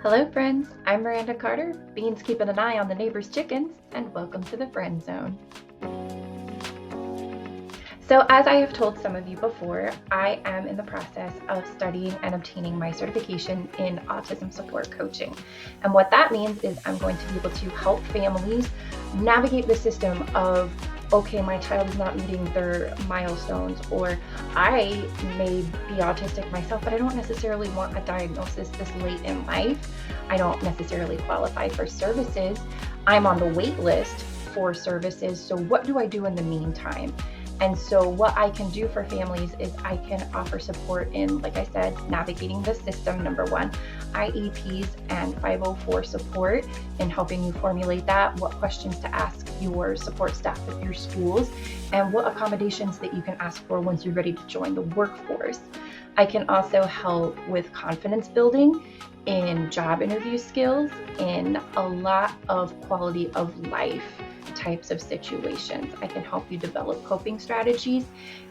Hello friends, I'm Miranda Carter, Beans keeping an eye on the neighbor's chickens, and welcome to the Friend Zone. So as I have told some of you before, I am in the process of studying and obtaining my certification in Autism Support Coaching. And what that means is I'm going to be able to help families navigate the system of, okay, my child is not meeting their milestones, or I may be autistic myself, but I don't necessarily want a diagnosis this late in life. I don't necessarily qualify for services. I'm on the wait list for services. So what do I do in the meantime? And so what I can do for families is I can offer support in, like I said, navigating the system, number one, IEPs and 504 support in helping you formulate that, what questions to ask your support staff at your schools, and what accommodations that you can ask for once you're ready to join the workforce. I can also help with confidence building in job interview skills, in a lot of quality of life types of situations. I can help you develop coping strategies,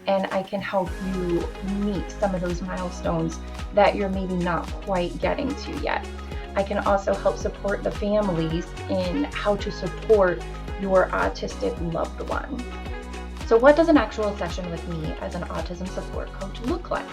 and I can help you meet some of those milestones that you're maybe not quite getting to yet. I can also help support the families in how to support your autistic loved one. So what does an actual session with me as an autism support coach look like?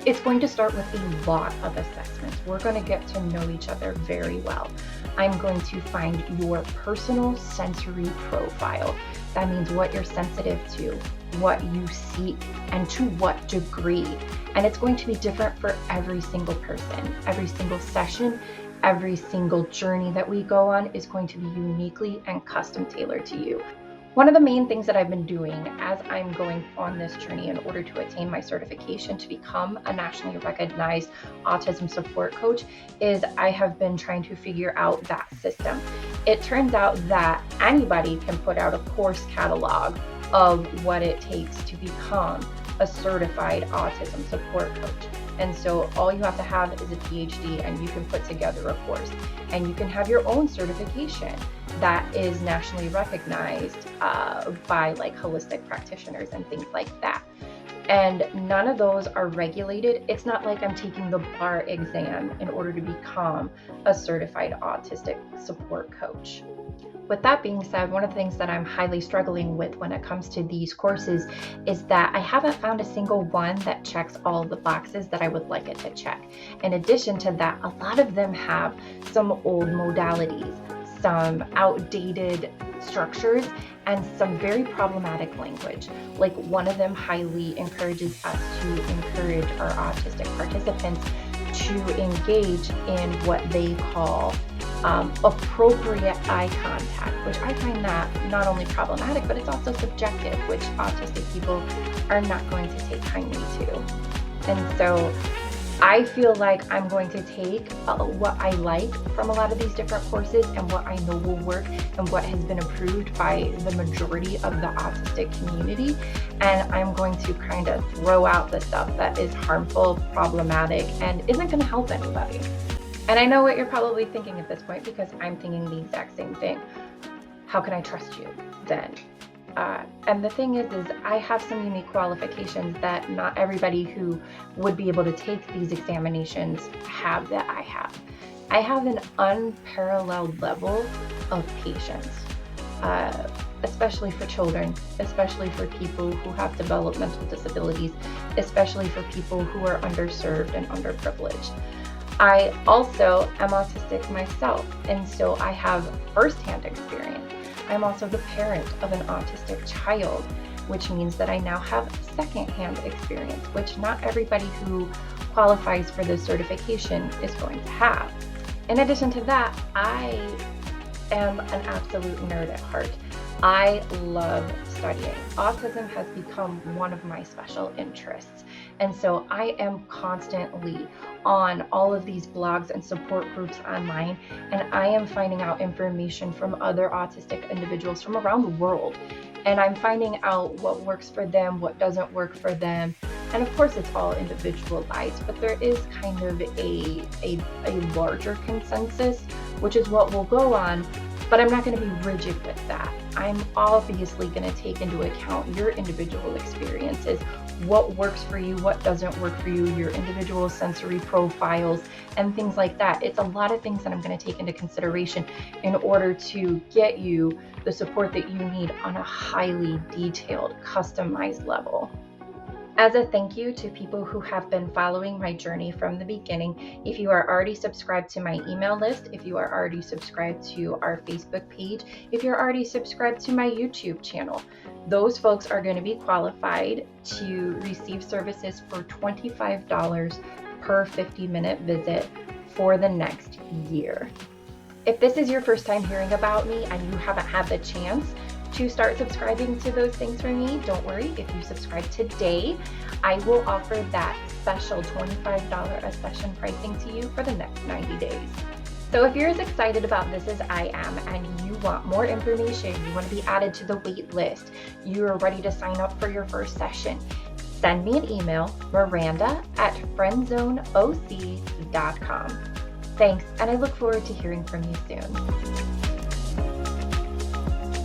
It's going to start with a lot of assessments. We're going to get to know each other very well. I'm going to find your personal sensory profile. That means what you're sensitive to, what you seek, and to what degree. And it's going to be different for every single person. Every single session, every single journey that we go on is going to be uniquely and custom tailored to you. One of the main things that I've been doing as I'm going on this journey in order to attain my certification to become a nationally recognized autism support coach is I have been trying to figure out that system. It turns out that anybody can put out a course catalog of what it takes to become a certified autism support coach. And so all you have to have is a PhD, and you can put together a course, and you can have your own certification that is nationally recognized by like holistic practitioners and things like that. And none of those are regulated. It's not like I'm taking the bar exam in order to become a certified autistic support coach. With that being said, one of the things that I'm highly struggling with when it comes to these courses is that I haven't found a single one that checks all of the boxes that I would like it to check. In addition to that, a lot of them have some old modalities, some outdated structures, and some very problematic language. Like one of them highly encourages us to encourage our autistic participants to engage in what they call appropriate eye contact, which I find that not only problematic, but it's also subjective, which autistic people are not going to take kindly to. And so I feel like I'm going to take what I like from a lot of these different courses and what I know will work and what has been approved by the majority of the autistic community, and I'm going to kind of throw out the stuff that is harmful, problematic, and isn't going to help anybody. And I know what you're probably thinking at this point, because I'm thinking the exact same thing. How can I trust you then? And the thing is I have some unique qualifications that not everybody who would be able to take these examinations have that I have. I have an unparalleled level of patience, especially for children, especially for people who have developmental disabilities, especially for people who are underserved and underprivileged. I also am autistic myself, and so I have firsthand experience. I'm also the parent of an autistic child, which means that I now have secondhand experience, which not everybody who qualifies for this certification is going to have. In addition to that, I am an absolute nerd at heart. I love studying. Autism has become one of my special interests. And so I am constantly on all of these blogs and support groups online, and I am finding out information from other autistic individuals from around the world. And I'm finding out what works for them, what doesn't work for them. And of course, it's all individualized, but there is kind of a larger consensus, which is what we'll go on. But I'm not going to be rigid with that. I'm obviously going to take into account your individual experiences, what works for you, what doesn't work for you, your individual sensory profiles, and things like that. It's a lot of things that I'm going to take into consideration in order to get you the support that you need on a highly detailed, customized level. As a thank you to people who have been following my journey from the beginning, if you are already subscribed to my email list, if you are already subscribed to our Facebook page, if you're already subscribed to my YouTube channel, those folks are going to be qualified to receive services for $25 per 50-minute visit for the next year. If this is your first time hearing about me and you haven't had the chance to start subscribing to those things for me, don't worry. If you subscribe today, I will offer that special $25 a session pricing to you for the next 90 days. So if you're as excited about this as I am and you want more information, you want to be added to the wait list, you're ready to sign up for your first session, send me an email, miranda@friendzoneoc.com. Thanks, and I look forward to hearing from you soon.